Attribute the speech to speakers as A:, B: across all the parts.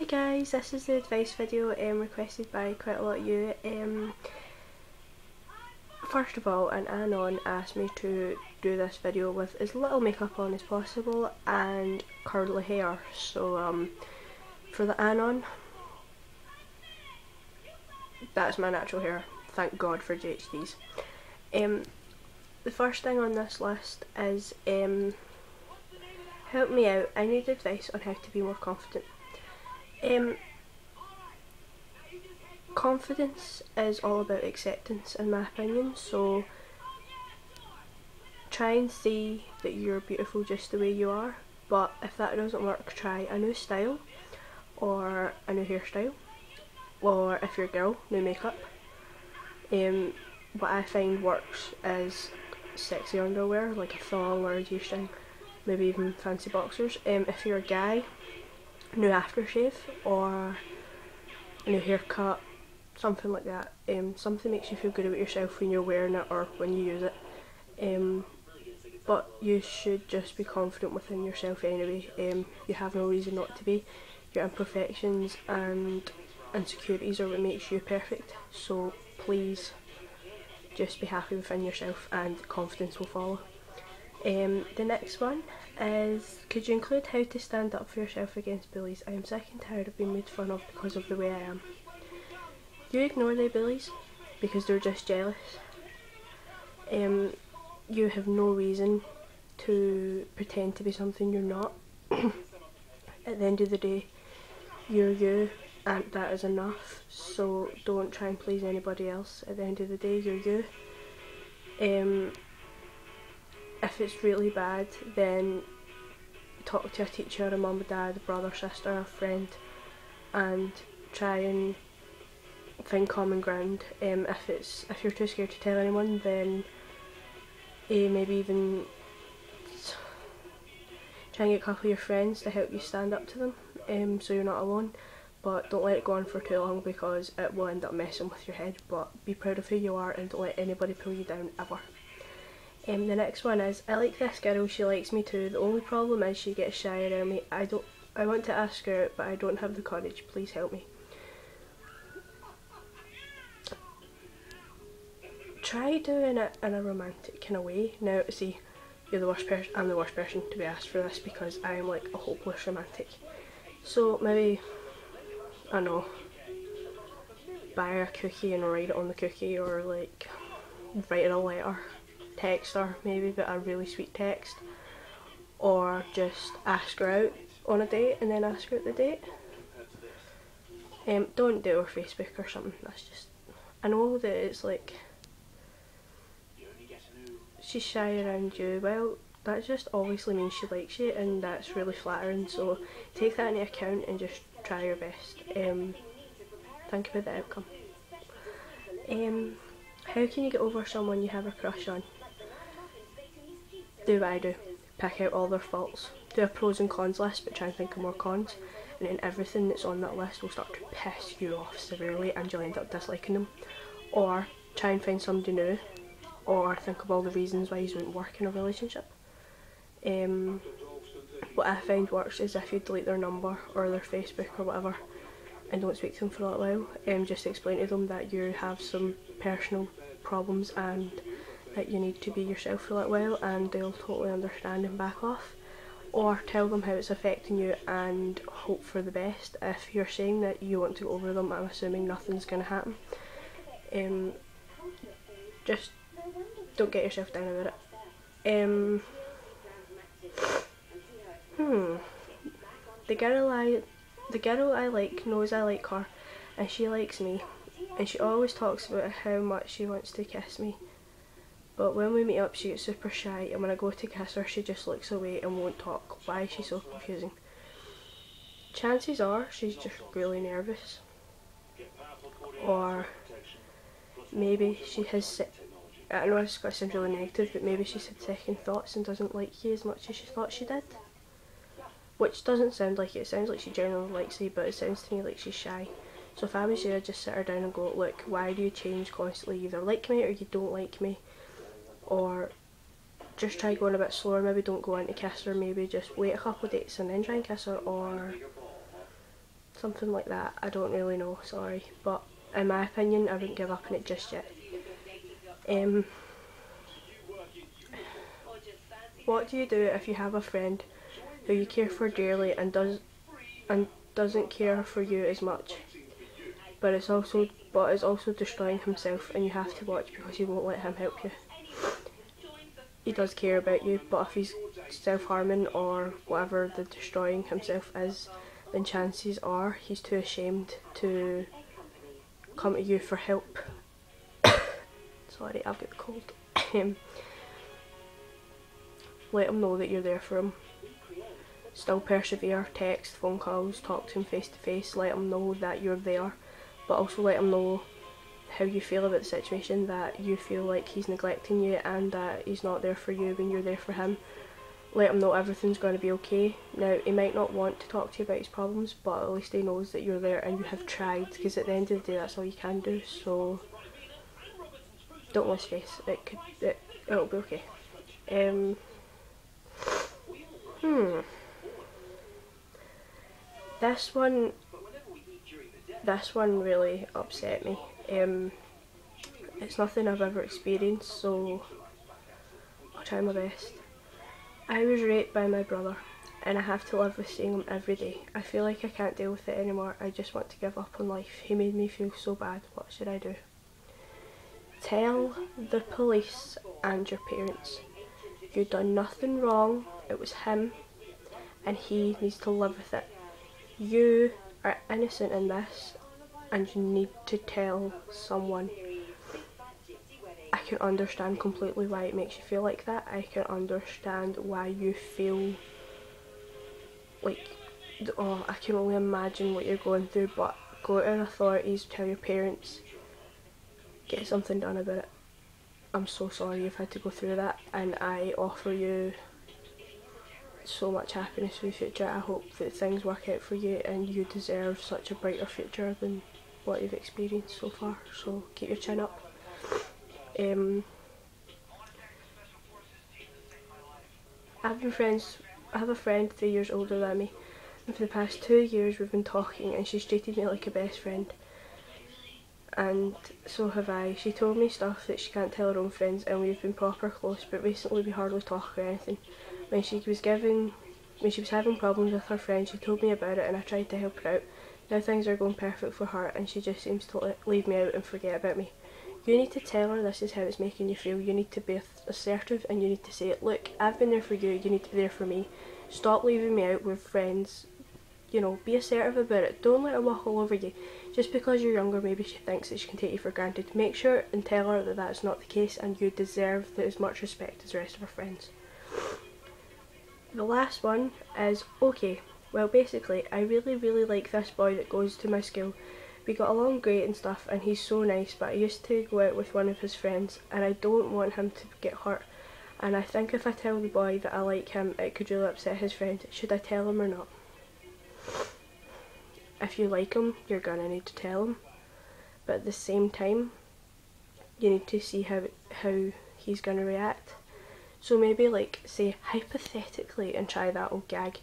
A: Hi guys, this is the advice video requested by quite a lot of you. First of all, an anon asked me to do this video with as little makeup on as possible and curly hair. So for the anon, that's my natural hair. Thank God for GHDs. The first thing on this list is help me out. I need advice on how to be more confident. Confidence is all about acceptance in my opinion, so try and see that you're beautiful just the way you are, but if that doesn't work, try a new style or a new hairstyle, or if you're a girl, new makeup. What I find works is sexy underwear like a thong or a g-string, maybe even fancy boxers. If you're a guy, new aftershave or a new haircut, something like that. Something makes you feel good about yourself when you're wearing it or when you use it. But you should just be confident within yourself anyway. You have no reason not to be. Your imperfections and insecurities are what makes you perfect, so please just be happy within yourself and confidence will follow. The next one is, could you include how to stand up for yourself against bullies? I am sick and tired of being made fun of because of the way I am. You ignore the bullies because they're just jealous. You have no reason to pretend to be something you're not. At the end of the day, you're you and that is enough, so don't try and please anybody else. At the end of the day, you're you. If it's really bad, then talk to a teacher, a mum, a dad, a brother, sister, a friend, and try and find common ground. If you're too scared to tell anyone, then maybe even try and get a couple of your friends to help you stand up to them, so you're not alone. But don't let it go on for too long because it will end up messing with your head. But be proud of who you are and don't let anybody pull you down ever. The next one is, I like this girl, she likes me too. The only problem is she gets shy around me. I want to ask her out, but I don't have the courage. Please help me. Try doing it in a romantic kind of way. Now, see, you're the worst person. I'm the worst person to be asked for this because I am like a hopeless romantic. So maybe, I don't know, buy her a cookie and write it on the cookie, or like write her a letter, text her maybe, but a really sweet text, or just ask her out on a date and then ask her at the date. Don't do it over Facebook or something. That's just, I know that it's like she's shy around you, well that just obviously means she likes you and that's really flattering, so take that into account and just try your best. Think about the outcome. How can you get over someone you have a crush on? Do what I do, pick out all their faults, do a pros and cons list but try and think of more cons, and then everything that's on that list will start to piss you off severely and you'll end up disliking them. Or try and find somebody new, or think of all the reasons why you wouldn't work in a relationship. What I find works is if you delete their number or their Facebook or whatever and don't speak to them for a little while, just explain to them that you have some personal problems and that you need to be yourself for a little while, and they'll totally understand and back off. Or tell them how it's affecting you and hope for the best. If you're saying that you want to go over them, I'm assuming nothing's going to happen. Just don't get yourself down about it. The girl I like knows I like her and she likes me, and she always talks about how much she wants to kiss me, but when we meet up she gets super shy, and when I go to kiss her she just looks away and won't talk. Why is she so confusing? Chances are she's just really nervous, or maybe she has, I know this sounds really negative, but maybe she's had second thoughts and doesn't like you as much as she thought she did. Which doesn't sound like it, it sounds like she genuinely likes you, but it sounds to me like she's shy. So if I was you, I'd just sit her down and go, look, why do you change constantly? You either like me or you don't like me. Or just try going a bit slower, maybe don't go in to kiss her, maybe just wait a couple of dates and then try and kiss her, or something like that. I don't really know, sorry, but in my opinion I wouldn't give up on it just yet. What do you do if you have a friend who you care for dearly and doesn't care for you as much, but is also destroying himself, and you have to watch because he won't let him help you? He does care about you, but if he's self-harming or whatever the destroying himself is, then chances are he's too ashamed to come to you for help. Sorry, I've got the cold. Let him know that you're there for him. Still persevere, text, phone calls, talk to him face to face, let him know that you're there, but also let him know how you feel about the situation, that you feel like he's neglecting you and that he's not there for you when you're there for him. Let him know everything's going to be okay. Now, he might not want to talk to you about his problems, but at least he knows that you're there and you have tried, because at the end of the day that's all you can do, so don't lose face. It'll be okay. This one really upset me. It's nothing I've ever experienced, so I'll try my best. I was raped by my brother, and I have to live with seeing him every day. I feel like I can't deal with it anymore. I just want to give up on life. He made me feel so bad. What should I do? Tell the police and your parents. You've done nothing wrong. It was him, and he needs to live with it. You are innocent in this, and you need to tell someone. I can understand completely why it makes you feel like that. I can understand why you feel like, oh, I can only imagine what you're going through, but go to the authorities, tell your parents, get something done about it. I'm so sorry you've had to go through that, and I offer you so much happiness for the future. I hope that things work out for you, and you deserve such a brighter future than what you've experienced so far, so keep your chin up. I have a friend 3 years older than me, and for the past 2 years we've been talking, and she's treated me like a best friend, and so have I. She told me stuff that she can't tell her own friends, and we've been proper close, but recently we hardly talk or anything. When she was having problems with her friend, she told me about it and I tried to help her out. Now things are going perfect for her, and she just seems to leave me out and forget about me. You need to tell her this is how it's making you feel. You need to be assertive, and you need to say, look, I've been there for you, you need to be there for me. Stop leaving me out with friends. You know, be assertive about it. Don't let her walk all over you. Just because you're younger, maybe she thinks that she can take you for granted. Make sure and tell her that that's not the case, and you deserve as much respect as the rest of her friends. The last one is, okay, well basically I really like this boy that goes to my school. We got along great and stuff, and he's so nice, but I used to go out with one of his friends and I don't want him to get hurt, and I think if I tell the boy that I like him it could really upset his friend. Should I tell him or not? If you like him, you're gonna need to tell him, but at the same time you need to see how he's gonna react. So maybe like say hypothetically and try that old gag,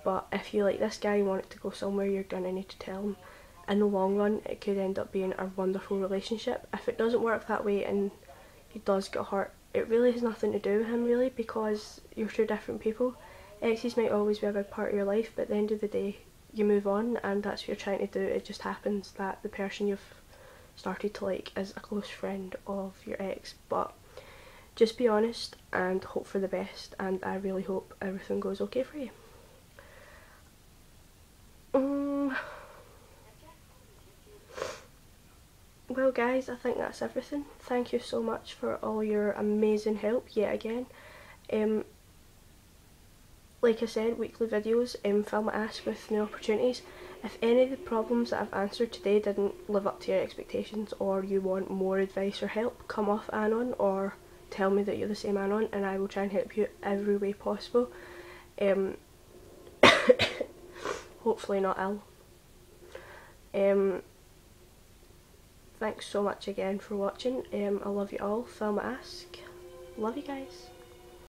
A: but if you like this guy and want it to go somewhere, you're gonna need to tell him. In the long run it could end up being a wonderful relationship. If it doesn't work that way and he does get hurt, it really has nothing to do with him really, because you're two different people. Exes might always be a big part of your life, but at the end of the day you move on, and that's what you're trying to do. It just happens that the person you've started to like is a close friend of your ex, but just be honest and hope for the best, and I really hope everything goes okay for you. Well guys, I think that's everything. Thank you so much for all your amazing help yet again. Like I said, weekly videos, film at Ask with new opportunities. If any of the problems that I've answered today didn't live up to your expectations, or you want more advice or help, come off Anon or tell me that you're the same Anon, and I will try and help you every way possible. Hopefully not ill. Thanks so much again for watching. I love you all. Film at Ask. Love you guys.